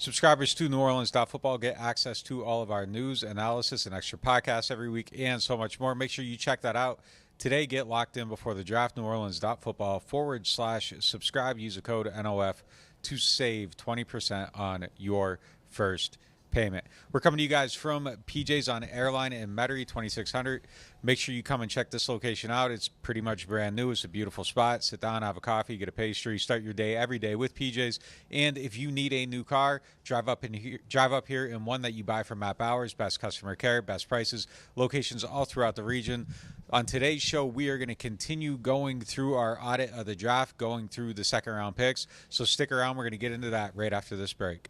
Subscribers to NewOrleans.Football get access to all of our news, analysis, and extra podcasts every week, and so much more. Make sure you check that out. Today, get locked in before the draft. NewOrleans.Football/subscribe. Use the code NOF to save 20% on your first payment. We're coming to you guys from PJ's on Airline in Metairie, 2600. Make sure you come and check this location out. It's pretty much brand new. It's a beautiful spot. Sit down, have a coffee, get a pastry, start your day every day with PJ's. And if you need a new car, drive up here in one that you buy from Map Hours. Best customer care, best prices, locations all throughout the region. On today's show, we are going to continue going through our audit of the draft, going through the second round picks. So stick around. We're going to get into that right after this break.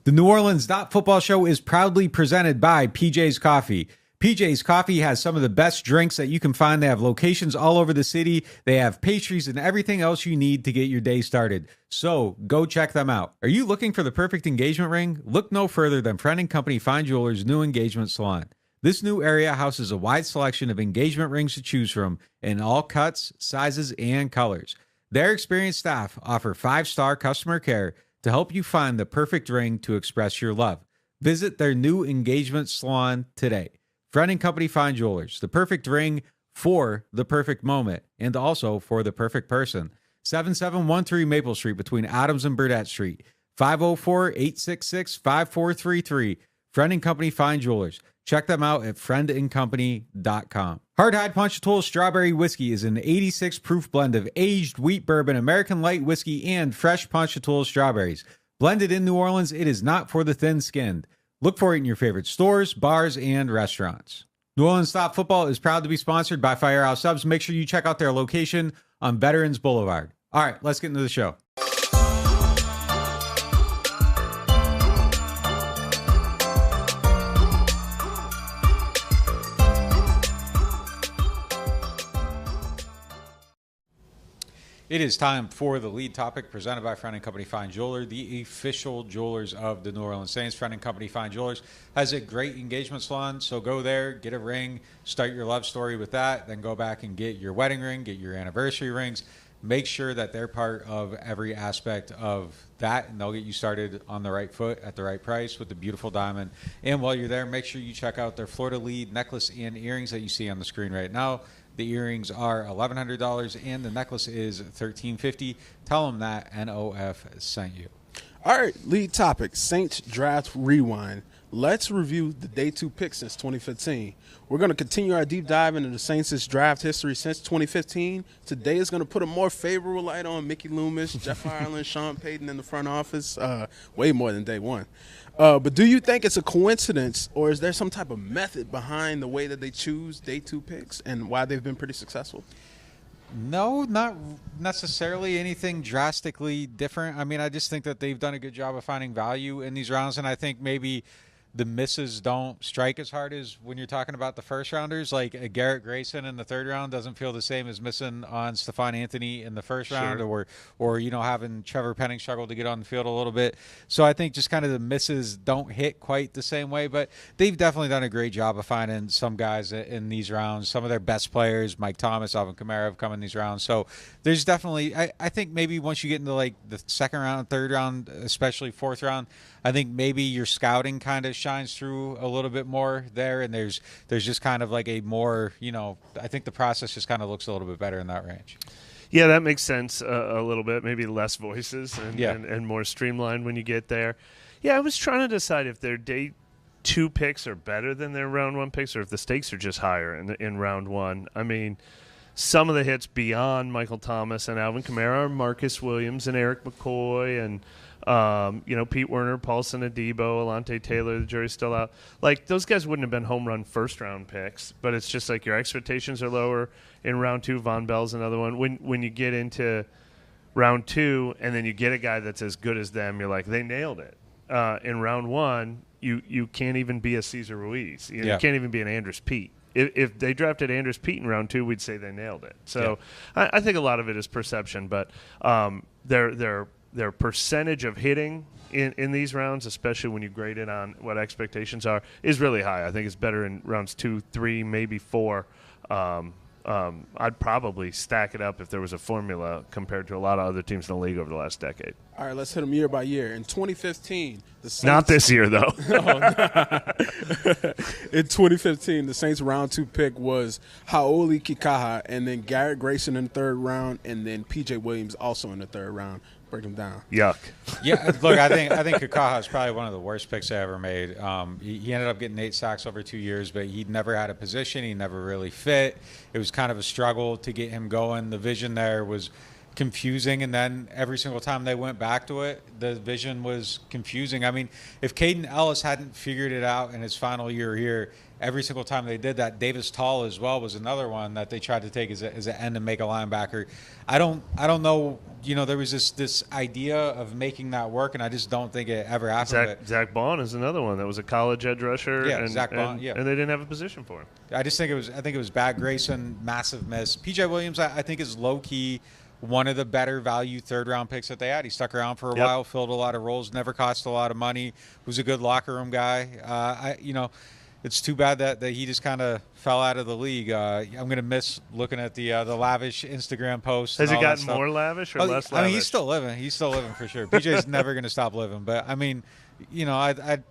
The NewOrleans.Football show is proudly presented by PJ's Coffee. PJ's Coffee has some of the best drinks that you can find. They have locations all over the city. They have pastries and everything else you need to get your day started. So go check them out. Are you looking for the perfect engagement ring? Look no further than Friend & Company Fine Jewelers' new engagement salon. This new area houses a wide selection of engagement rings to choose from in all cuts, sizes, and colors. Their experienced staff offer 5-star customer care to help you find the perfect ring to express your love. Visit their new engagement salon today. Friend & Company Fine Jewelers, the perfect ring for the perfect moment and also for the perfect person. 7713 Maple Street between Adams and Burdett Street. 504-866-5433. Friend & Company Fine Jewelers. Check them out at friendandcompany.com. Hardhide Ponchatoula Strawberry Whiskey is an 86 proof blend of aged wheat bourbon, American light whiskey, and fresh Ponchatoula strawberries. Blended in New Orleans, it is not for the thin-skinned. Look for it in your favorite stores, bars, and restaurants. NewOrleans.Football is proud to be sponsored by Firehouse Subs. Make sure you check out their location on Veterans Boulevard. All right, let's get into the show. It is time for the lead topic presented by Friend & Company Fine Jeweler, the official jewelers of the New Orleans Saints. Friend & Company Fine Jewelers has a great engagement salon, so go there, get a ring, start your love story with that, then go back and get your wedding ring, get your anniversary rings. Make sure that they're part of every aspect of that, and they'll get you started on the right foot at the right price with the beautiful diamond. And while you're there, make sure you check out their Florida Lead necklace and earrings that you see on the screen right now. The earrings are $1,100 and the necklace is $1,350. Tell them that NOF sent you. All right, lead topic, Saints Draft Rewind. Let's review the day 2 picks since 2015. We're going to continue our deep dive into the Saints' draft history since 2015. Today is going to put a more favorable light on Mickey Loomis, Jeff Ireland, Sean Payton in the front office, way more than day 1. But do you think it's a coincidence, or is there some type of method behind the way that they choose day 2 picks and why they've been pretty successful? No, not necessarily anything drastically different. I mean, I just think that they've done a good job of finding value in these rounds, and I think maybe the misses don't strike as hard as when you're talking about the first rounders. Like a Garrett Grayson in the third round doesn't feel the same as missing on Stephon Anthony in the first round, or you know, having Trevor Penning struggle to get on the field a little bit. So I think just kind of the misses don't hit quite the same way, but they've definitely done a great job of finding some guys in these rounds. Some of their best players, Mike Thomas, Alvin Kamara, have come in these rounds. So there's definitely, I think maybe once you get into like the second round, third round, especially fourth round, I think maybe your scouting kind of shines through a little bit more there, and there's just kind of like a more, you know, I think the process just kind of looks a little bit better in that range. Yeah, that makes sense a little bit. Maybe less voices and more streamlined when you get there. Yeah, I was trying to decide if their day 2 picks are better than their round 1 picks, or if the stakes are just higher in round 1. I mean, some of the hits beyond Michael Thomas and Alvin Kamara are Marcus Williams and Eric McCoy and Pete Werner, Paulson Adebo, Alante Taylor, the jury's still out. Like, those guys wouldn't have been home run first-round picks, but it's just like your expectations are lower in round 2. Von Bell's another one. When you get into round 2 and then you get a guy that's as good as them, you're like, they nailed it. In round 1, you can't even be a Cesar Ruiz. You can't even be an Andres Pete. If they drafted Andres Pete in round 2, we'd say they nailed it. So I think a lot of it is perception, but their percentage of hitting in these rounds, especially when you grade it on what expectations are, is really high. I think it's better in rounds 2, 3, maybe 4 I'd probably stack it up if there was a formula compared to a lot of other teams in the league over the last decade. All right, let's hit them year by year. In 2015, the Saints. Not this year, though. In 2015, the Saints' round 2 pick was Hau'oli Kikaha, and then Garrett Grayson in the 3rd round, and then P.J. Williams also in the 3rd round. Break them down. Yuck. Yeah, look, I think Kikaha is probably one of the worst picks I ever made. He ended up getting 8 sacks over 2 years, but he never had a position. He never really fit. It was kind of a struggle to get him going. The vision there was confusing, and then every single time they went back to it, the vision was confusing. I mean, if Caden Ellis hadn't figured it out in his final year here, every single time they did that, Davis Tall as well was another one that they tried to take as an end and make a linebacker. I don't know. You know, there was this idea of making that work, and I just don't think it ever happened. Zach Bond is another one that was a college edge rusher. Yeah, Zach Bond. Yeah, and they didn't have a position for him. I think it was bad. Grayson, massive miss. P.J. Williams, I think, is low key one of the better value 3rd round picks that they had. He stuck around for a while, filled a lot of roles, never cost a lot of money. Was a good locker room guy. It's too bad that he just kind of fell out of the league. I'm going to miss looking at the lavish Instagram posts. Has he gotten more lavish or less lavish? I mean, he's still living. He's still living for sure. PJ's never going to stop living. But, I mean, I'd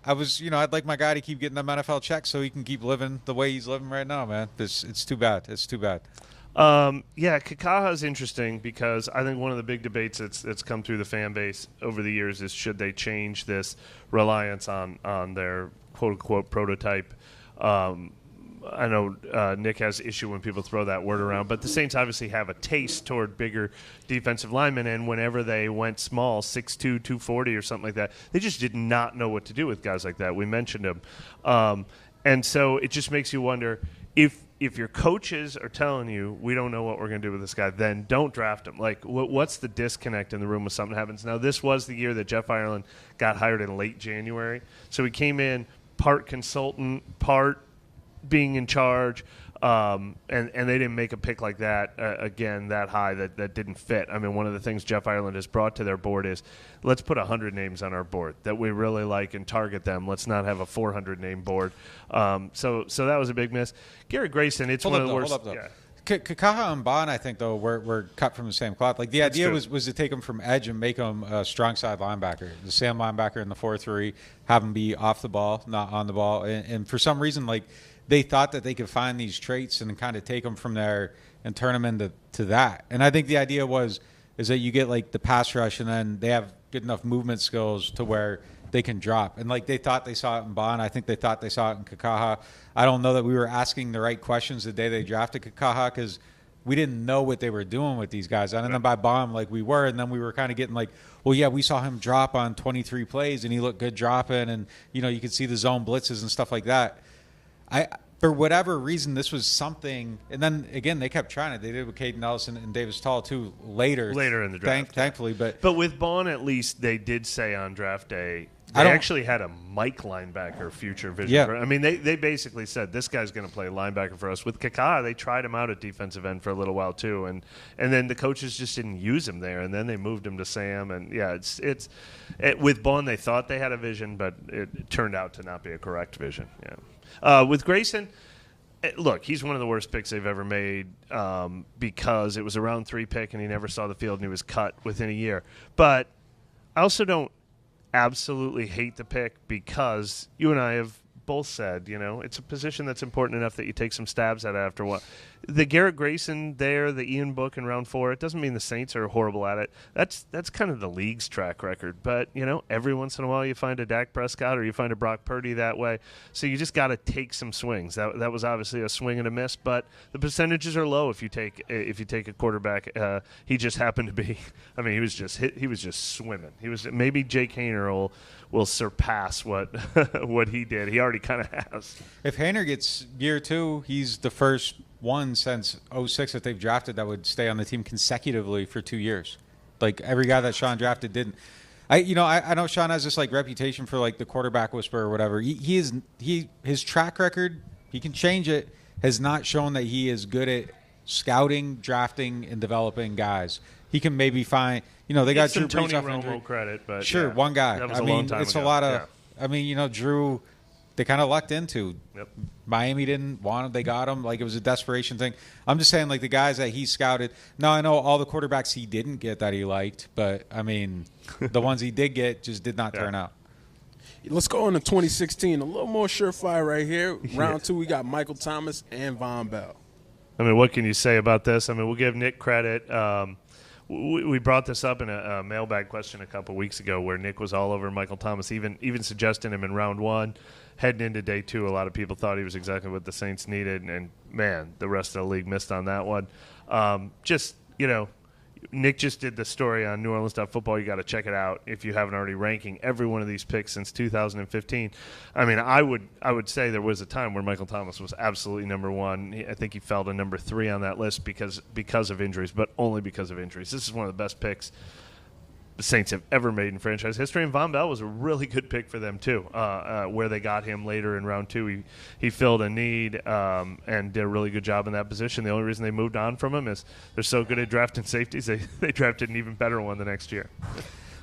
like my guy to keep getting them NFL checks so he can keep living the way he's living right now, man. It's too bad. It's too bad. Kikaha is interesting because I think one of the big debates that's come through the fan base over the years is should they change this reliance on their quote-unquote prototype. I know Nick has issue when people throw that word around, but the Saints obviously have a taste toward bigger defensive linemen, and whenever they went small, 6'2", 240 or something like that, they just did not know what to do with guys like that. We mentioned them. And so it just makes you wonder if your coaches are telling you we don't know what we're going to do with this guy, then don't draft him. Like, what's the disconnect in the room when something happens? Now, this was the year that Jeff Ireland got hired in late January, so he came in part consultant, part being in charge, and they didn't make a pick like that, again, that high, that didn't fit. I mean, one of the things Jeff Ireland has brought to their board is let's put 100 names on our board that we really like and target them. Let's not have a 400-name board. So that was a big miss. Garrett Grayson, it's one of the worst. Hold up, though. Kikaha and Bond, I think, though, were cut from the same cloth. Like, the idea was to take him from edge and make him a strong side linebacker, the Sam linebacker in the 4-3, have him be off the ball, not on the ball. And for some reason, like, they thought that they could find these traits and kind of take them from there and turn them into that. And I think the idea is that you get, like, the pass rush, and then they have good enough movement skills to where they can drop. And, like, they thought they saw it in Bond. I think they thought they saw it in Kikaha. I don't know that we were asking the right questions the day they drafted Kikaha because we didn't know what they were doing with these guys. And then by Bond, like, we were, and then we were kind of getting like, well, yeah, we saw him drop on 23 plays, and he looked good dropping, and, you could see the zone blitzes and stuff like that. For whatever reason, this was something, and then again, they kept trying it. They did with Caden Ellison and Davis Tall too later in the draft, thankfully. But with Bond, at least they did say on draft day they actually had a Mike linebacker future vision. Yeah. I mean, they basically said this guy's going to play linebacker for us. With Kikaha, they tried him out at defensive end for a little while too, and then the coaches just didn't use him there, and then they moved him to Sam. And yeah, with Bond, they thought they had a vision, but it turned out to not be a correct vision. Yeah. With Grayson, look, he's one of the worst picks they've ever made because it was a round 3 pick and he never saw the field and he was cut within a year. But I also don't absolutely hate the pick because you and I have both said, it's a position that's important enough that you take some stabs at it after a while. The Garrett Grayson there, the Ian Book in round 4, it doesn't mean the Saints are horrible at it. That's kind of the league's track record. But, every once in a while you find a Dak Prescott or you find a Brock Purdy that way. So you just got to take some swings. That was obviously a swing and a miss, but the percentages are low if you take a quarterback. He just happened to be, I mean, he was just swimming. Maybe Jake Haener will surpass what he did. He already kind of has. If Haener gets year 2, he's the first one since 2006 that they've drafted that would stay on the team consecutively for 2 years. Like, every guy that Sean drafted didn't. I know Sean has this like reputation for like the quarterback whisperer or whatever. His track record, he can change it, has not shown that he is good at scouting, drafting, and developing guys. He can maybe find, they got Drew Brees Tony off Romo injury. credit, but sure, one guy. That was a long time ago. A lot of. Yeah. I mean, Drew they kind of lucked into. Yep. Miami didn't want him. They got him. Like, it was a desperation thing. I'm just saying, like, the guys that he scouted. Now, I know all the quarterbacks he didn't get that he liked, but, I mean, the ones he did get just did not turn out. Let's go into 2016. A little more surefire right here. Round 2, we got Michael Thomas and Von Bell. I mean, what can you say about this? I mean, we'll give Nick credit. We brought this up in a mailbag question a couple weeks ago where Nick was all over Michael Thomas, even suggesting him in round 1. Heading into day 2, a lot of people thought he was exactly what the Saints needed, and man, the rest of the league missed on that one. Nick just did the story on NewOrleans.Football. You got to check it out if you haven't already, ranking every one of these picks since 2015. I mean, I would say there was a time where Michael Thomas was absolutely number 1. I think he fell to number 3 on that list because of injuries, but only because of injuries. This is one of the best picks the Saints have ever made in franchise history, and Von Bell was a really good pick for them too. Where they got him later in round 2, he filled a need and did a really good job in that position. The only reason they moved on from him is they're so good at drafting safeties. They drafted an even better one the next year.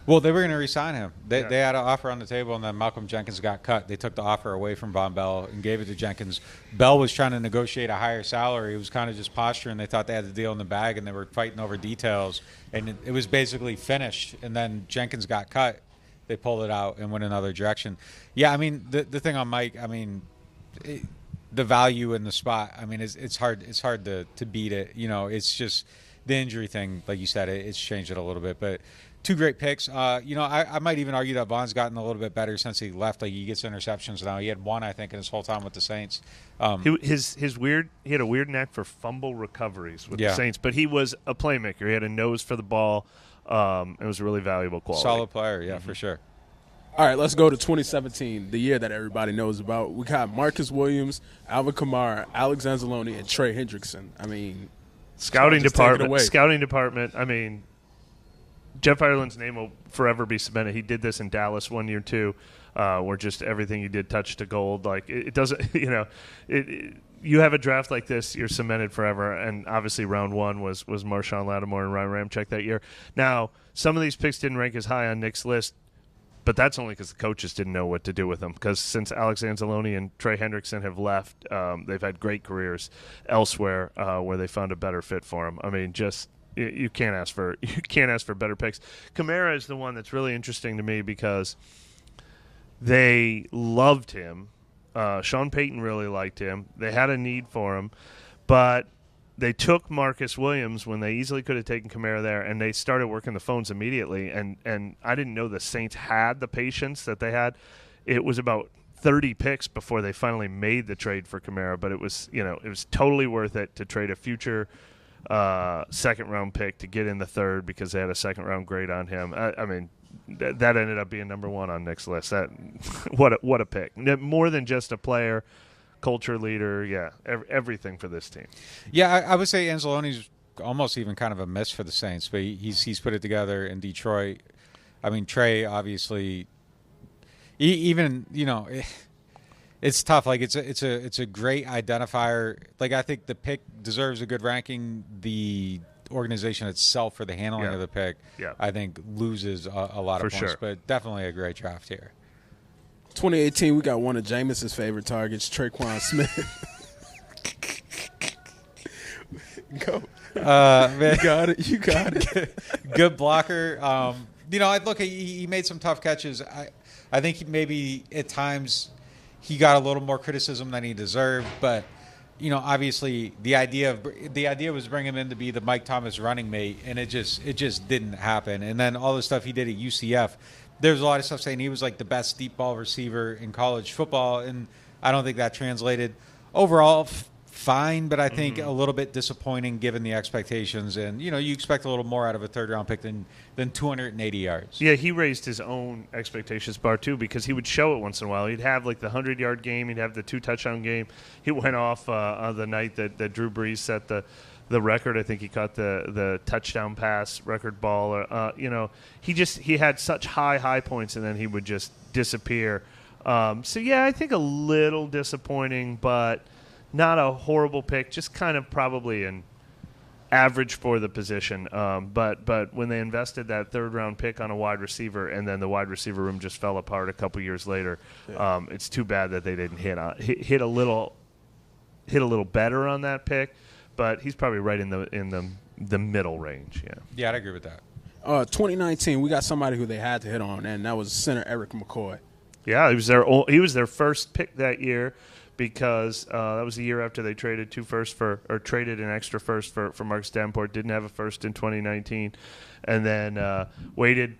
Well, they were going to re-sign him. They had an offer on the table, and then Malcolm Jenkins got cut. They took the offer away from Von Bell and gave it to Jenkins. Bell was trying to negotiate a higher salary. It was kind of just posturing. They thought they had the deal in the bag, and they were fighting over details. And it was basically finished, and then Jenkins got cut. They pulled it out and went another direction. Yeah, I mean, the thing on Mike, I mean, the value in the spot, I mean, it's hard to beat it. You know, it's just the injury thing, like you said, it's changed it a little bit. But 2 great picks. I might even argue that Von's gotten a little bit better since he left. Like, he gets interceptions now. He had 1, I think, in his whole time with the Saints. He had a weird knack for fumble recoveries with the Saints, but he was a playmaker. He had a nose for the ball. It was a really valuable quality. Solid player, for sure. All right, let's go to 2017, the year that everybody knows about. We got Marcus Williams, Alvin Kamara, Alex Anzalone, and Trey Hendrickson. I mean, scouting department. I mean, Jeff Ireland's name will forever be cemented. He did this in Dallas one year too, where just everything he did touched to gold. Like, it doesn't, you have a draft like this, you're cemented forever. And obviously, round 1 was Marshawn Lattimore and Ryan Ramczyk that year. Now, some of these picks didn't rank as high on Nick's list, but that's only because the coaches didn't know what to do with them. Because since Alex Anzalone and Trey Hendrickson have left, they've had great careers elsewhere where they found a better fit for them. I mean, just. You can't ask for better picks. Kamara is the one that's really interesting to me because they loved him. Sean Payton really liked him. They had a need for him, but they took Marcus Williams when they easily could have taken Kamara there, and they started working the phones immediately. And I didn't know the Saints had the patience that they had. It was about 30 picks before they finally made the trade for Kamara, but it was totally worth it to trade a future second-round pick to get in the 3rd because they had a second-round grade on him. I mean, that ended up being number 1 on Nick's list. What a pick! More than just a player, culture leader, everything for this team. Yeah, I would say Anzalone's almost even kind of a miss for the Saints, but he's put it together in Detroit. I mean, Trey obviously, it's tough. Like, it's a great identifier. Like, I think the pick deserves a good ranking. The organization itself for the handling of the pick, I think, loses a lot of points. Sure. But definitely a great draft here. 2018, we got one of Jameis's favorite targets, Traquan Smith. Go. Man. You got it. Good blocker. I look. He made some tough catches. I think maybe at times he got a little more criticism than he deserved, but obviously the idea was bring him in to be the Mike Thomas running mate, and it just didn't happen. And then all the stuff he did at UCF, there's a lot of stuff saying he was like the best deep ball receiver in college football, and I don't think that translated. Overall, fine, but I think a little bit disappointing given the expectations. And you expect a little more out of a third-round pick than 280 yards. Yeah, he raised his own expectations bar too, because he would show it once in a while. He'd have like the 100-yard game, he'd have the 2-touchdown game. He went off on the night that Drew Brees set the record. I think he caught the touchdown pass record ball. He had such high points, and then he would just disappear. So yeah, I think a little disappointing, but not a horrible pick, just kind of probably an average for the position. But when they invested that third-round pick on a wide receiver, and then the wide receiver room just fell apart a couple years later, it's too bad that they didn't hit a little better on that pick. But he's probably right in the middle range. Yeah, I'd agree with that. 2019, we got somebody who they had to hit on, and that was center Eric McCoy. Yeah, he was their first pick that year because that was the year after they traded traded an extra first for Marcus Davenport. Didn't have a first in 2019, and then waited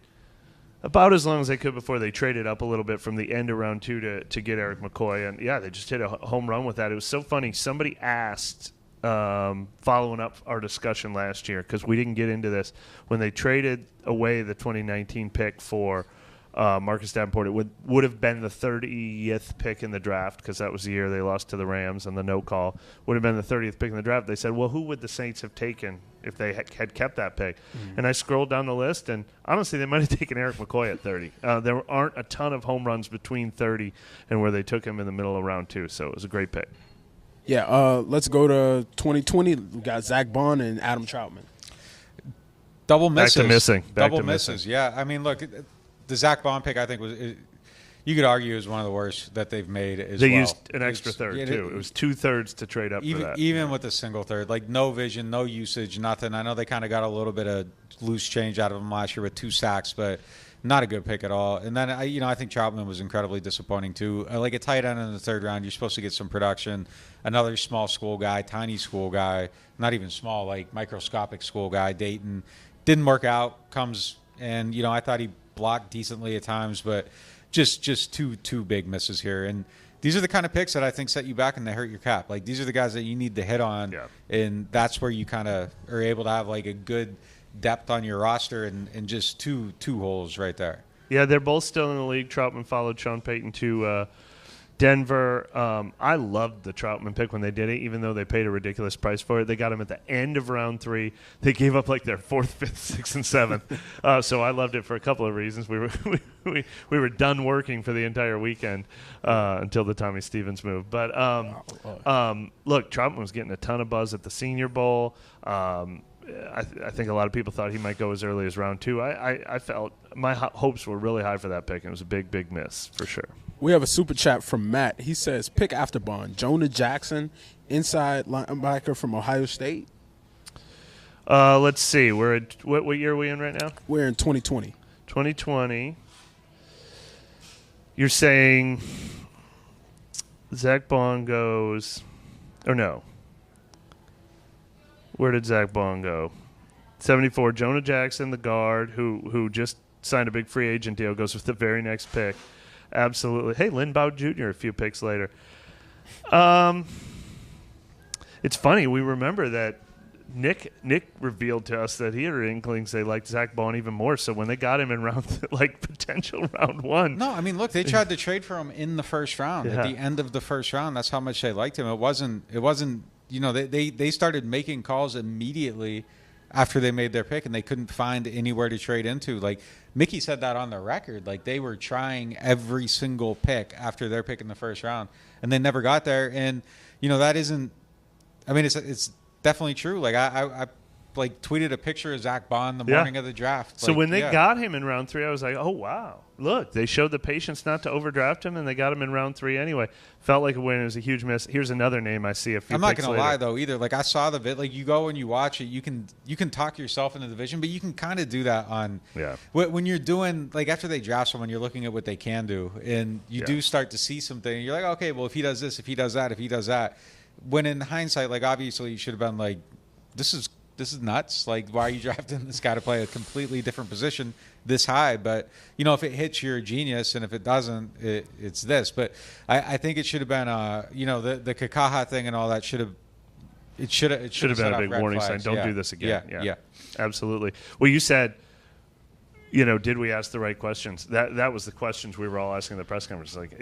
about as long as they could before they traded up a little bit from the end of round 2 to get Eric McCoy. And yeah, they just hit a home run with that. It was so funny. Somebody asked, following up our discussion last year, because we didn't get into this, when they traded away the 2019 pick for Marcus Davenport, it would have been the 30th pick in the draft, because that was the year they lost to the Rams on the no call. Would have been the 30th pick in the draft. They said, well, who would the Saints have taken if they had kept that pick? And I scrolled down the list, and honestly, they might have taken Eric McCoy at 30. There aren't a ton of home runs between 30 and where they took him in the middle of round 2, so it was a great pick. Yeah, let's go to 2020. We got Zach Bond and Adam Troutman. Double misses. Back to missing. Double misses. Yeah, I mean, look, the Zach Bond pick, I think, you could argue is one of the worst that they've made as well. They used an extra third, too. It was 2/3 to trade up for that. Even with a single third, like no vision, no usage, nothing. I know they kind of got a little bit of loose change out of him last year with 2 sacks, but not a good pick at all. And then, I think Troutman was incredibly disappointing, too. Like a tight end in the third round, you're supposed to get some production. Another small school guy, tiny school guy, not even small, like microscopic school guy, Dayton. Didn't work out, comes, and, I thought he blocked decently at times, but just two big misses here. And these are the kind of picks that I think set you back and they hurt your cap. Like, these are the guys that you need to hit on, and that's where you kind of are able to have, like, a good depth on your roster and just two holes right there. Yeah, they're both still in the league. Troutman followed Sean Payton to Denver. I loved the Troutman pick when they did it, even though they paid a ridiculous price for it. They got him at the end of round 3. They gave up like their 4th, 5th, 6th, and 7th. So I loved it for a couple of reasons. We were done working for the entire weekend until the Tommy Stevens move. But look, Troutman was getting a ton of buzz at the Senior Bowl. I think a lot of people thought he might go as early as round 2. I felt my hopes were really high for that pick, and it was a big miss for sure. We have a super chat from Matt. He says, pick after Bond. Jonah Jackson, inside linebacker from Ohio State. Let's see. We're at, what year are we in right now? We're in 2020. 2020. You're saying Zach Bond goes, or no? Where did Zach Bond go? 74. Jonah Jackson, the guard, who just signed a big free agent deal, goes with the very next pick. Absolutely. Hey, Lynn Bow Jr. a few picks later. It's funny. We remember that Nick revealed to us that he had inklings they liked Zach Bond even more. So when they got him in potential round 1. No, I mean, look, they tried to trade for him in the first round. Yeah. At the end of the first round, that's how much they liked him. It wasn't. They started making calls immediately after they made their pick, and they couldn't find anywhere to trade into. Like, Mickey said that on the record. Like, they were trying every single pick after their pick in the first round, and they never got there. And, that isn't – I mean, it's definitely true. Like, I tweeted a picture of Zach Bond the morning of the draft. So when they got him in round 3, I was like, oh, wow. Look, they showed the patience not to overdraft him, and they got him in round 3 anyway. Felt like a win. It was a huge miss. Here's another name I see a few. I'm not going to lie though either. Like, I saw the vid. Like, you go and you watch it. You can talk yourself into the vision, but you can kind of do that on when you're doing, like, after they draft someone, you're looking at what they can do, and you do start to see something. You're like, okay, well, if he does this, if he does that, if he does that. When in hindsight, like, obviously you should have been like, this is nuts. Like, why are you drafting this guy to play a completely different position this high? But, if it hits, you're a genius, and if it doesn't, it's this. But I think it should have been, the Kakaha thing and all that should have been a big warning sign. Don't do this again. Yeah. Absolutely. Well, you said, did we ask the right questions? That was the questions we were all asking in the press conference. Like,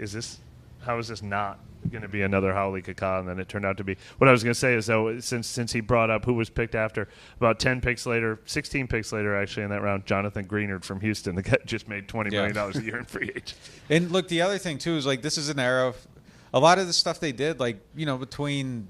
how is this not going to be another Howley Kaka? And then it turned out to be. What I was going to say is, though, since he brought up who was picked after, about 10 picks later, 16 picks later, actually, in that round, Jonathan Greenard from Houston, the guy just made $20 million a year in free agent. And look, the other thing, too, is, like, this is an era of a lot of the stuff they did, like, between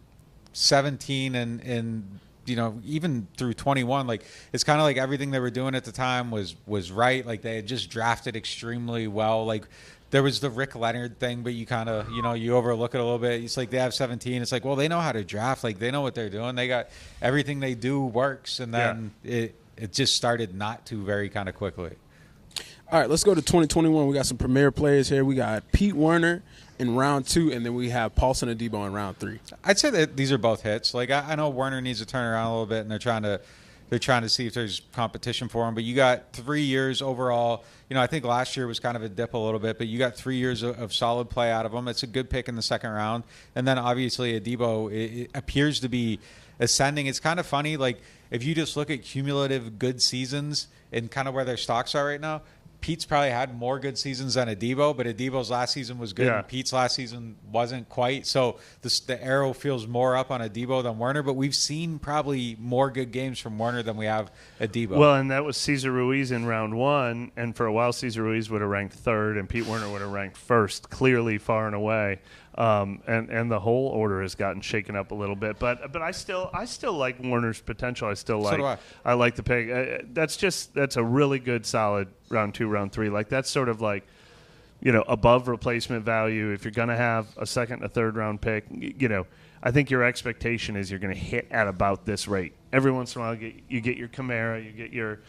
17 and even through 21, like it's kind of like everything they were doing at the time was right. Like they had just drafted extremely well. Like there was the Rick Leonard thing, but you kind of, you overlook it a little bit. It's like they have 17. It's like, well, they know how to draft. Like they know what they're doing. They got everything they do works. And then it just started not to very kind of quickly. All right, let's go to 2021. We got some premier players here. We got Pete Werner in round 2, and then we have Paulson Adebo in round 3. I'd say that these are both hits. Like I know Werner needs to turn around a little bit, and they're trying to see if there's competition for him. But you got 3 years overall. I think last year was kind of a dip a little bit, but you got 3 years of solid play out of him. It's a good pick in the second round. And then obviously Adebo it appears to be ascending. It's kind of funny. Like if you just look at cumulative good seasons and kind of where their stocks are right now, Pete's probably had more good seasons than Adebo, but Adebo's last season was good, and Pete's last season wasn't quite. So the arrow feels more up on Adebo than Werner, but we've seen probably more good games from Werner than we have Adebo. Well, and that was Cesar Ruiz in round 1, and for a while Cesar Ruiz would have ranked 3rd, and Pete Werner would have ranked 1st, clearly far and away. And the whole order has gotten shaken up a little bit, but I still like Werner's potential. I still like. So do I like the pick. That's a really good solid round 2, round 3. Like that's sort of like, above replacement value. If you're gonna have a second, a third round pick, I think your expectation is you're going to hit at about this rate. Every once in a while, you get your Kamara, you get your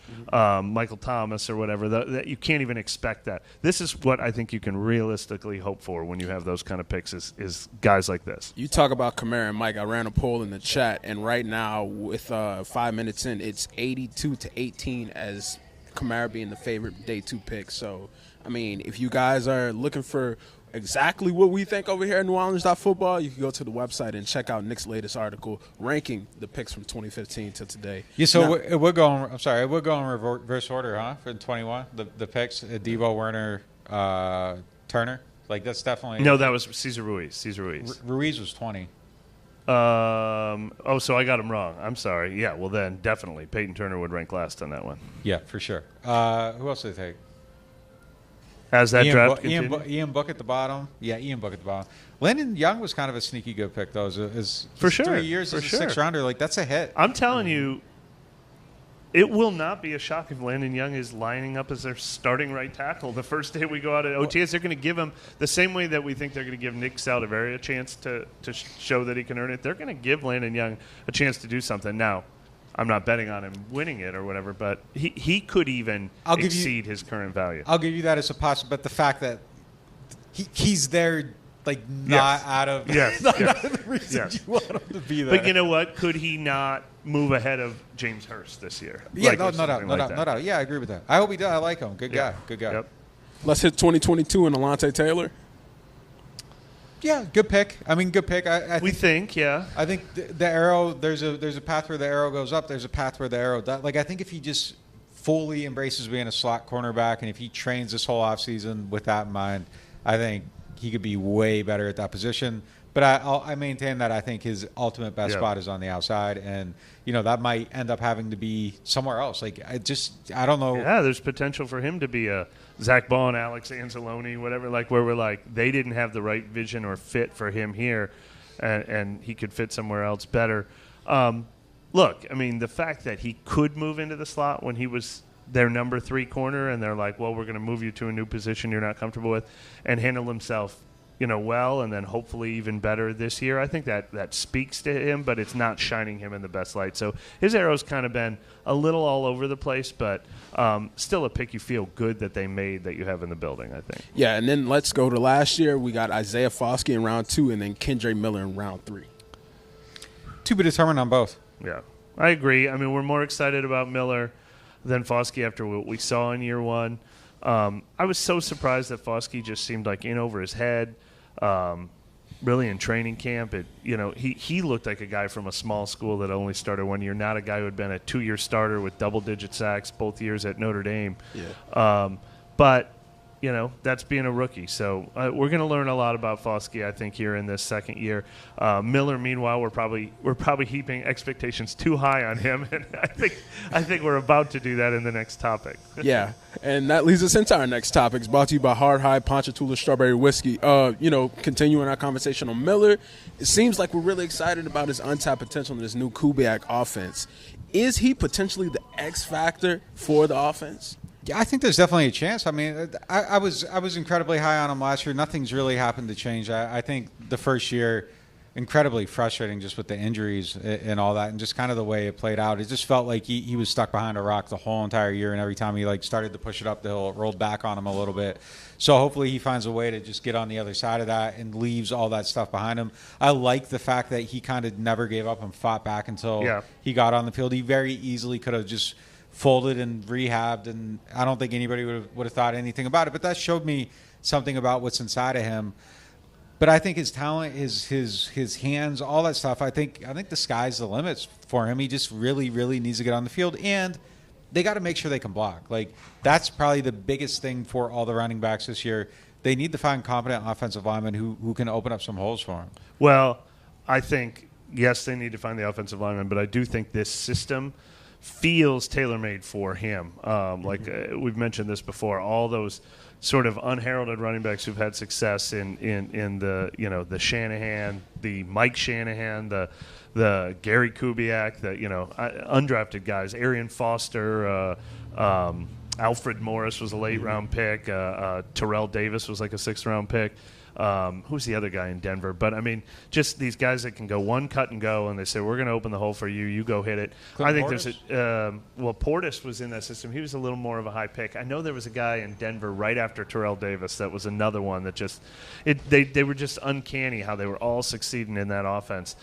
Michael Thomas or whatever. That you can't even expect that. This is what I think you can realistically hope for when you have those kind of picks is guys like this. You talk about Kamara and Mike. I ran a poll in the chat, and right now, with 5 minutes in, it's 82-18 as Kamara being the favorite day 2 pick. So, I mean, if you guys are looking for exactly what we think over here at NewOrleans.Football, you can go to the website and check out Nick's latest article ranking the picks from 2015 to today. Yeah, so it would go in reverse order, huh? For 21, the picks, Adebo, Werner, Turner. Like that's definitely no. That was Cesar Ruiz. Ruiz was 20. So I got him wrong. I'm sorry. Yeah, well then definitely Peyton Turner would rank last on that one. Yeah, for sure. Who else did they take? As that draft Ian Book at the bottom. Yeah, Ian Book at the bottom. Landon Young was kind of a sneaky good pick, though. For sure. 3 years as a sixth-rounder. Like, that's a hit. I'm telling you, it will not be a shock if Landon Young is lining up as their starting right tackle the first day we go out at OTAs. They're going to give him the same way that we think they're going to give Nick Saldiveri a chance to show that he can earn it. They're going to give Landon Young a chance to do something. Now, I'm not betting on him winning it or whatever, but he could even exceed his current value. I'll give you that as a possible, but the fact that he's there, like, not out of the reason you want him to be there. But you know what? Could he not move ahead of James Hurst this year? Yeah, no doubt. Yeah, I agree with that. I hope he does. I like him. Good guy. Yep. Let's hit 2022 and Alontae Taylor. Yeah, good pick. I mean, good pick. I think the arrow. There's a path where the arrow goes up. There's a path where the arrow does. Like I think if he just fully embraces being a slot cornerback, and if he trains this whole offseason with that in mind, I think he could be way better at that position. But I maintain that I think his ultimate best spot is on the outside, and that might end up having to be somewhere else. Like I don't know. Yeah, there's potential for him to be a Zach Ball, Alex Anzalone, whatever. Like where we're like they didn't have the right vision or fit for him here, and he could fit somewhere else better. Look, I mean the fact that he could move into the slot when he was their number 3 corner, and they're like, well, we're going to move you to a new position you're not comfortable with, and handle himself well, and then hopefully even better this year. I think that speaks to him, but it's not shining him in the best light. So his arrow's kind of been a little all over the place, but still a pick you feel good that they made that you have in the building, I think. Yeah, and then let's go to last year. We got Isaiah Foskey in round 2 and then Kendre Miller in round 3. To be determined on both. Yeah, I agree. I mean, we're more excited about Miller than Foskey after what we saw in year 1. I was so surprised that Foskey just seemed like in over his head. Really in training camp, he looked like a guy from a small school that only started 1 year, not a guy who had been a 2-year starter with double-digit sacks both years at Notre Dame. Yeah. But that's being a rookie. So we're going to learn a lot about Foskey, I think, here in this second year. Miller, meanwhile, we're probably heaping expectations too high on him, and I think we're about to do that in the next topic. Yeah, and that leads us into our next topic. It's brought to you by Hard High Ponchatoula Strawberry Whiskey. Continuing our conversation on Miller, it seems like we're really excited about his untapped potential in this new Kubiak offense. Is he potentially the X factor for the offense? Yeah, I think there's definitely a chance. I mean, I was incredibly high on him last year. Nothing's really happened to change. I think the first year, incredibly frustrating just with the injuries and all that, and just kind of the way it played out. It just felt like he was stuck behind a rock the whole entire year, and every time he started to push it up the hill, it rolled back on him a little bit. So hopefully he finds a way to just get on the other side of that and leaves all that stuff behind him. I like the fact that he kind of never gave up and fought back until he got on the field. He very easily could have just folded and rehabbed, and I don't think anybody would have thought anything about it. But that showed me something about what's inside of him. But I think his talent, his hands, all that stuff, I think the sky's the limits for him. He just really, really needs to get on the field, and they got to make sure they can block. That's probably the biggest thing for all the running backs this year. They need to find competent offensive linemen who can open up some holes for him. Well, I think, yes, they need to find the offensive linemen, but I do think this system feels tailor-made for him. We've mentioned this before, all those sort of unheralded running backs who've had success in the the Shanahan, the Mike Shanahan, the Gary Kubiak, the undrafted guys, Arian Foster, Alfred Morris was a late round pick, Terrell Davis was like a 6th round pick. Who's the other guy in Denver? But, I mean, just these guys that can go one cut and go, and they say, we're going to open the hole for you. You go hit it. Clinton I think Portis? there's Portis was in that system. He was a little more of a high pick. I know there was a guy in Denver right after Terrell Davis that was another one that just they were just uncanny how they were all succeeding in that offense.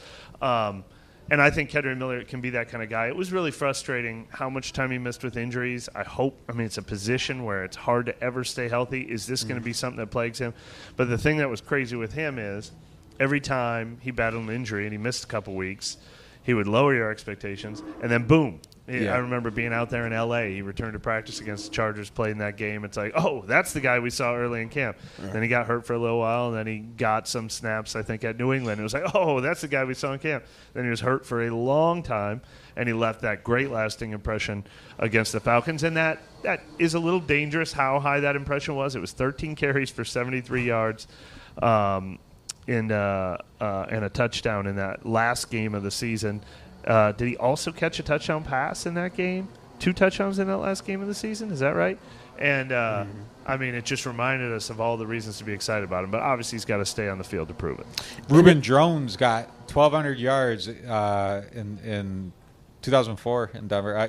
And I think Kendre Miller can be that kind of guy. It was really frustrating how much time he missed with injuries. It's a position where it's hard to ever stay healthy. Is this going to be something that plagues him? But the thing that was crazy with him is every time he battled an injury and he missed a couple weeks, he would lower your expectations, and then boom. I remember being out there in L.A. He returned to practice against the Chargers, played in that game. It's like, oh, that's the guy we saw early in camp. Right. Then he got hurt for a little while, and then he got some snaps, I think, at New England. It was like, oh, that's the guy we saw in camp. Then he was hurt for a long time, and he left that great lasting impression against the Falcons. And that is a little dangerous how high that impression was. It was 13 carries for 73 yards and a touchdown in that last game of the season. Did he also catch a touchdown pass in that game? 2 touchdowns in that last game of the season? Is that right? And, it just reminded us of all the reasons to be excited about him. But obviously he's got to stay on the field to prove it. Reuben Jones got 1,200 yards in 2004 in Denver.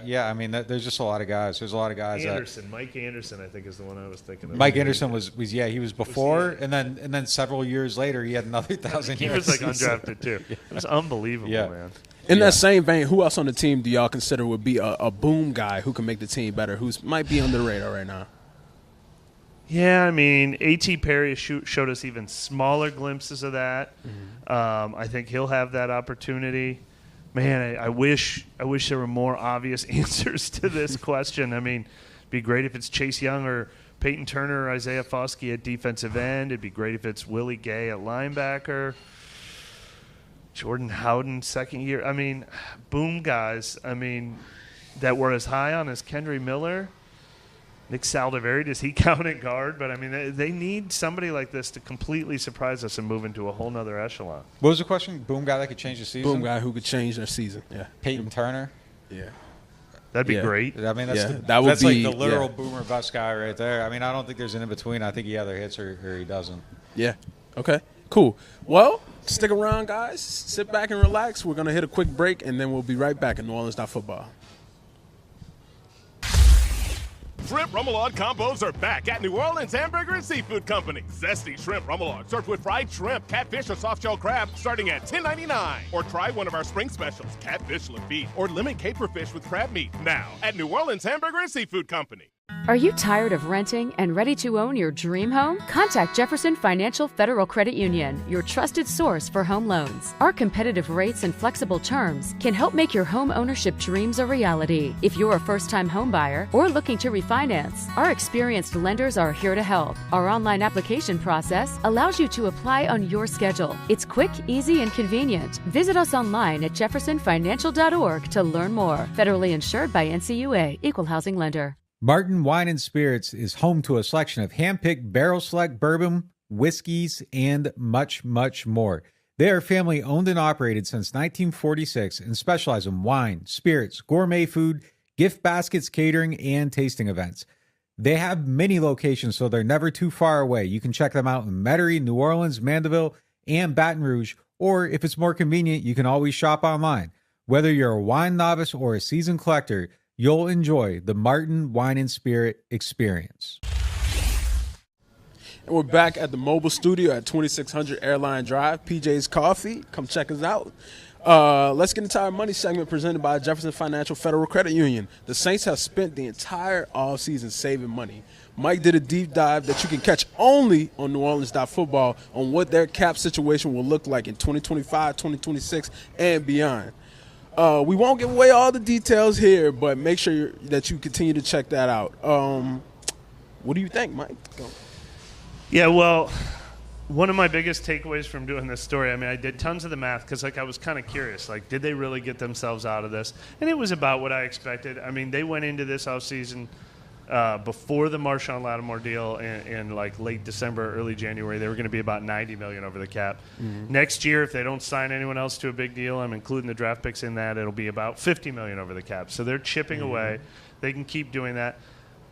There's just a lot of guys. There's a lot of guys. Mike Anderson, I think, is the one I was thinking of. Mike Anderson was he was before, and then several years later he had another 1,000 yards. He was undrafted too. It was unbelievable, man. In that same vein, who else on the team do y'all consider would be a boom guy who can make the team better, who might be under the radar right now? Yeah, A.T. Perry showed us even smaller glimpses of that. I think he'll have that opportunity. Man, I wish there were more obvious answers to this question. It'd be great if it's Chase Young or Peyton Turner or Isaiah Foskey at defensive end. It'd be great if it's Willie Gay at linebacker. Jordan Howden, second year. Boom guys. That were as high on as Kendre Miller. Nick Saldiveri, does he count at guard? But, they need somebody like this to completely surprise us and move into a whole nother echelon. What was the question? Boom guy that could change the season? Boom guy who could change their season, yeah. Peyton Turner? Yeah. That'd be great. That's like the literal boomer bust guy right there. I don't think there's an in-between. I think he either hits or he doesn't. Yeah. Okay. Cool. Well, stick around, guys. Sit back and relax. We're going to hit a quick break, and then we'll be right back at NewOrleans.Football. Shrimp Remoulade combos are back at New Orleans Hamburger and Seafood Company. Zesty shrimp remoulade served with fried shrimp, catfish, or soft-shell crab starting at $10.99. Or try one of our spring specials, catfish lafitte or lemon caper fish with crab meat, now at New Orleans Hamburger and Seafood Company. Are you tired of renting and ready to own your dream home? Contact Jefferson Financial Federal Credit Union, your trusted source for home loans. Our competitive rates and flexible terms can help make your home ownership dreams a reality. If you're a first-time home buyer or looking to refinance, our experienced lenders are here to help. Our online application process allows you to apply on your schedule. It's quick, easy, and convenient. Visit us online at jeffersonfinancial.org to learn more. Federally insured by NCUA, Equal Housing Lender. Martin Wine and Spirits is home to a selection of hand-picked barrel select bourbon, whiskeys, and much, much more. They are family owned and operated since 1946 and specialize in wine, spirits, gourmet food, gift baskets, catering, and tasting events. They have many locations, so they're never too far away. You can check them out in Metairie, New Orleans, Mandeville, and Baton Rouge, or if it's more convenient, you can always shop online. Whether you're a wine novice or a seasoned collector, you'll enjoy the Martin Wine and Spirit experience. And we're back at the mobile studio at 2600 Airline Drive, PJ's Coffee. Come check us out. Let's get into our money segment presented by Jefferson Financial Federal Credit Union. The Saints have spent the entire offseason saving money. Mike did a deep dive that you can catch only on NewOrleans.Football on what their cap situation will look like in 2025, 2026, and beyond. We won't give away all the details here, but make sure that you continue to check that out. What do you think, Mike? Go. Yeah, well, one of my biggest takeaways from doing this story, I mean, I did tons of the math because, I was kind of curious. Did they really get themselves out of this? And it was about what I expected. I mean, they went into this offseason before the Marshawn Lattimore deal in late December, early January. They were going to be about $90 million over the cap. Mm-hmm. Next year, if they don't sign anyone else to a big deal, I'm including the draft picks in that, it'll be about $50 million over the cap. So they're chipping away. They can keep doing that.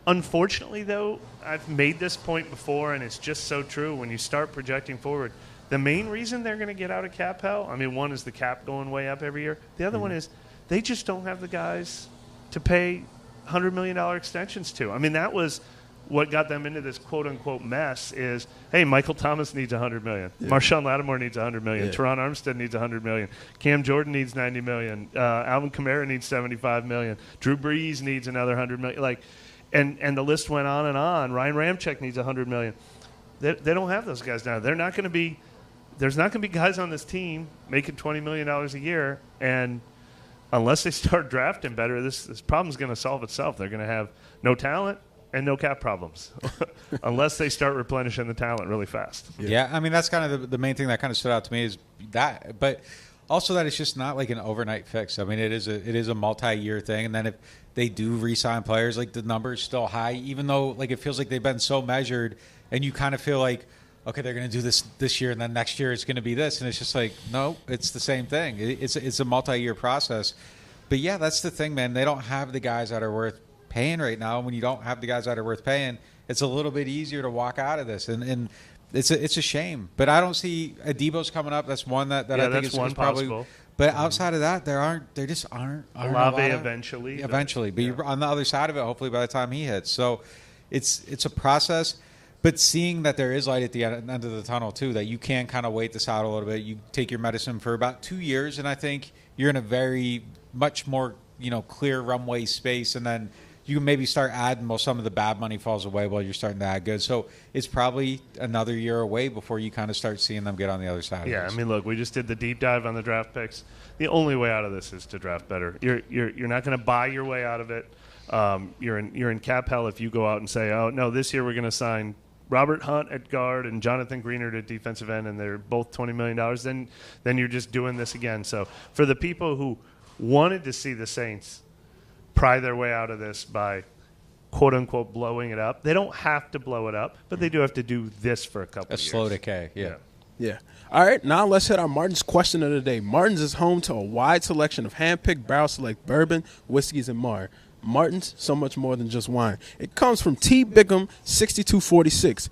Unfortunately, though, I've made this point before, and it's just so true. When you start projecting forward, the main reason they're going to get out of cap hell, I mean, one is the cap going way up every year. The other one is they just don't have the guys to pay $100 million extensions to. I mean, that was what got them into this quote-unquote mess is, hey, Michael Thomas needs $100 million. Yeah. Marshawn Lattimore needs $100 million. Yeah. Teron Armstead needs $100 million. Cam Jordan needs $90 million. Alvin Kamara needs $75 million. Drew Brees needs another $100 million. And the list went on and on. Ryan Ramczyk needs $100 million. They don't have those guys now. There's not going to be guys on this team making $20 million a year, and unless they start drafting better, this problem's going to solve itself. They're going to have no talent and no cap problems unless they start replenishing the talent really fast. Yeah, I mean, that's kind of the main thing that kind of stood out to me is that. But also that it's just not like an overnight fix. I mean, it is a multi-year thing. And then if they do re-sign players, the number is still high, even though it feels like they've been so measured and you kind of feel like, okay, they're going to do this year, and then next year it's going to be this, and it's just no, it's the same thing. It's a multi-year process. But yeah, that's the thing, man. They don't have the guys that are worth paying right now. When you don't have the guys that are worth paying, it's a little bit easier to walk out of this, and it's a shame. But I don't see Adebo's coming up. That's one that I think is probably possible. But outside of that, there just aren't Olave eventually. But you're on the other side of it. Hopefully, by the time he hits, so it's a process. But seeing that there is light at the end of the tunnel, too, that you can kind of wait this out a little bit. You take your medicine for about 2 years, and I think you're in a very much more clear runway space, and then you can maybe start adding while some of the bad money falls away while you're starting to add good. So it's probably another year away before you kind of start seeing them get on the other side of this. Yeah, I mean, look, we just did the deep dive on the draft picks. The only way out of this is to draft better. You're not going to buy your way out of it. You're in cap hell if you go out and say, oh, no, this year we're going to sign Robert Hunt at guard and Jonathan Greenard at defensive end, and they're both $20 million, then you're just doing this again. So for the people who wanted to see the Saints pry their way out of this by, quote-unquote, blowing it up, they don't have to blow it up, but they do have to do this for a couple of years. A slow decay, yeah. All right, now let's hit our Martin's question of the day. Martin's is home to a wide selection of hand-picked barrel select bourbon, whiskeys, and more. Martin's, so much more than just wine. It comes from T. Bickham, 6246.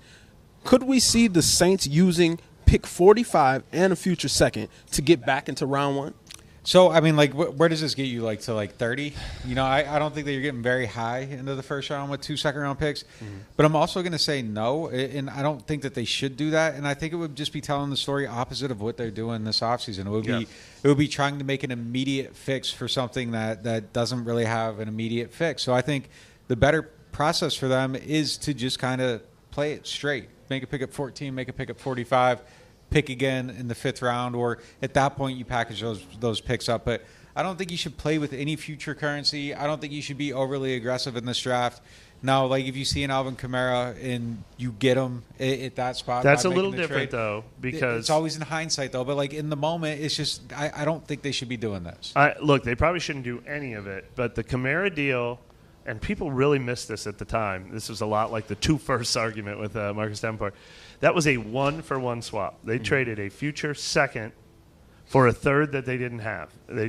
Could we see the Saints using pick 45 and a future second to get back into round one? So, I mean, where does this get you, to 30? I don't think that you're getting very high into the first round with 2 second-round picks. Mm-hmm. But I'm also going to say no, and I don't think that they should do that. And I think it would just be telling the story opposite of what they're doing this offseason. It would be trying to make an immediate fix for something that doesn't really have an immediate fix. So I think the better process for them is to just kind of play it straight. Make a pick at 14, make a pick at 45, pick again in the 5th round, or at that point you package those picks up. But I don't think you should play with any future currency. I don't think you should be overly aggressive in this draft. Now, like if you see an Alvin Kamara and you get him at that spot, that's a little different though, because it's always in hindsight though. But like in the moment, it's just I don't think they should be doing this. Look, they probably shouldn't do any of it. But the Kamara deal, and people really missed this at the time. This was a lot like the 2 firsts argument with Marcus Davenport. That was a 1-for-1 swap. They traded a future second for a third that they didn't have. They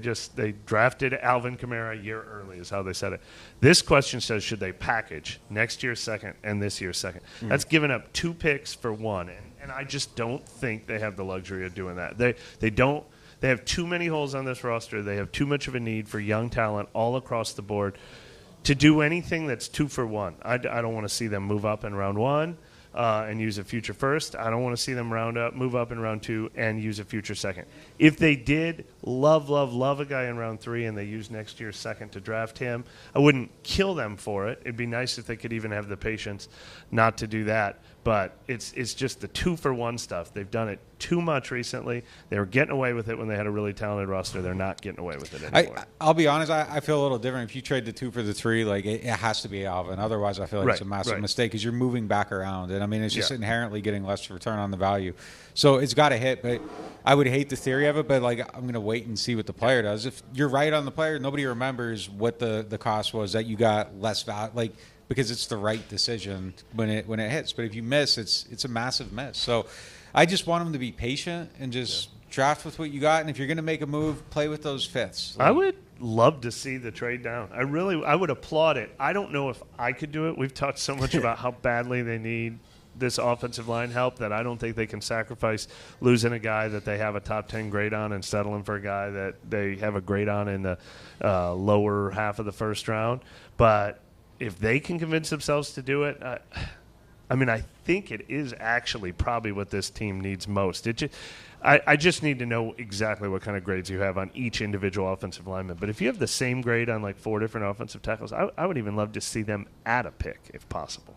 drafted Alvin Kamara a year early is how they said it. This question says, should they package next year's second and this year's second? That's giving up 2 picks for 1. And I just don't think they have the luxury of doing that. They have too many holes on this roster. They have too much of a need for young talent all across the board to do anything that's 2 for 1. I don't want to see them move up in round 1. And use a future first. I don't want to see them move up in round 2 and use a future second. If they did love a guy in round 3 and they use next year's second to draft him, I wouldn't kill them for it. It'd be nice if they could even have the patience not to do that. But it's just the 2-for-1 stuff. They've done it too much recently. They were getting away with it when they had a really talented roster. They're not getting away with it anymore. I'll be honest. I feel a little different. If you trade the 2 for the 3, like it has to be Alvin. Otherwise, I feel like it's a massive mistake because you're moving back around. And, I mean, it's just inherently getting less return on the value. So it's got to hit. But I would hate the theory of it. But, like, I'm going to wait and see what the player does. If you're right on the player, nobody remembers what the cost was that you got less value. Like, because it's the right decision when it hits. But if you miss, it's a massive miss. So I just want them to be patient and just draft with what you got. And if you're going to make a move, play with those 5ths. I would love to see the trade down. I would applaud it. I don't know if I could do it. We've talked so much about how badly they need this offensive line help that I don't think they can sacrifice losing a guy that they have a top 10 grade on and settling for a guy that they have a grade on in the lower half of the 1st round. But if they can convince themselves to do it, I think it is actually probably what this team needs most. I just need to know exactly what kind of grades you have on each individual offensive lineman. But if you have the same grade on like 4 different offensive tackles, I would even love to see them add a pick if possible.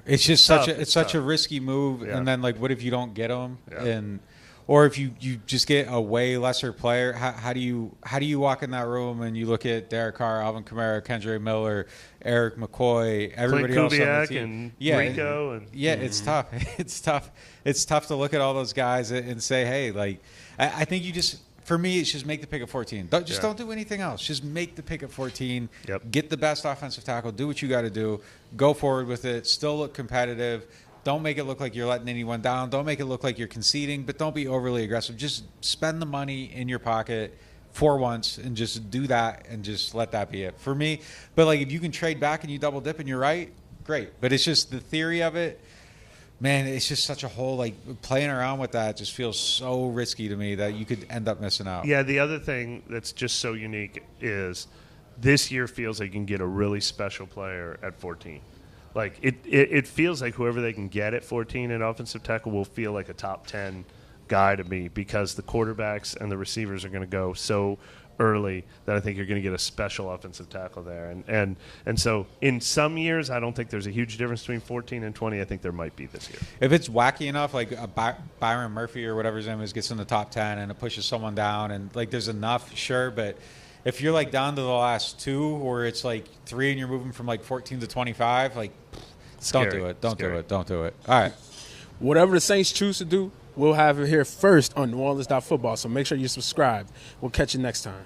It's just such a risky move. Yeah. And then, like, what if you don't get them? Yeah. Or if you just get a way lesser player, how do you walk in that room and you look at Derek Carr, Alvin Kamara, Kendre Miller, Eric McCoy, everybody else on the team, and Rico, it's tough. It's tough to look at all those guys and say, hey, like, I think you just. For me, it's just make the pick at 14. Don't do anything else. Just make the pick at 14. Yep. Get the best offensive tackle. Do what you got to do. Go forward with it. Still look competitive. Don't make it look like you're letting anyone down. Don't make it look like you're conceding, but don't be overly aggressive. Just spend the money in your pocket for once and just do that and just let that be it. For me, but like if you can trade back and you double dip and you're right, great. But it's just the theory of it. Man, it's just such a whole, like, playing around with that just feels so risky to me that you could end up missing out. Yeah, the other thing that's just so unique is this year feels like you can get a really special player at 14. Like, it feels like whoever they can get at 14 in offensive tackle will feel like a top 10 guy to me because the quarterbacks and the receivers are going to go so early that I think you're going to get a special offensive tackle there. And so in some years, I don't think there's a huge difference between 14 and 20. I think there might be this year. If it's wacky enough, like a Byron Murphy or whatever his name is gets in the top 10 and it pushes someone down and, like, there's enough, sure, but if you're, like, down to the last 2 or it's, like, 3 and you're moving from, like, 14 to 25, like, don't do it. Don't do it. All right. Whatever the Saints choose to do, we'll have it here first on NewOrleans.Football, so make sure you subscribe. We'll catch you next time.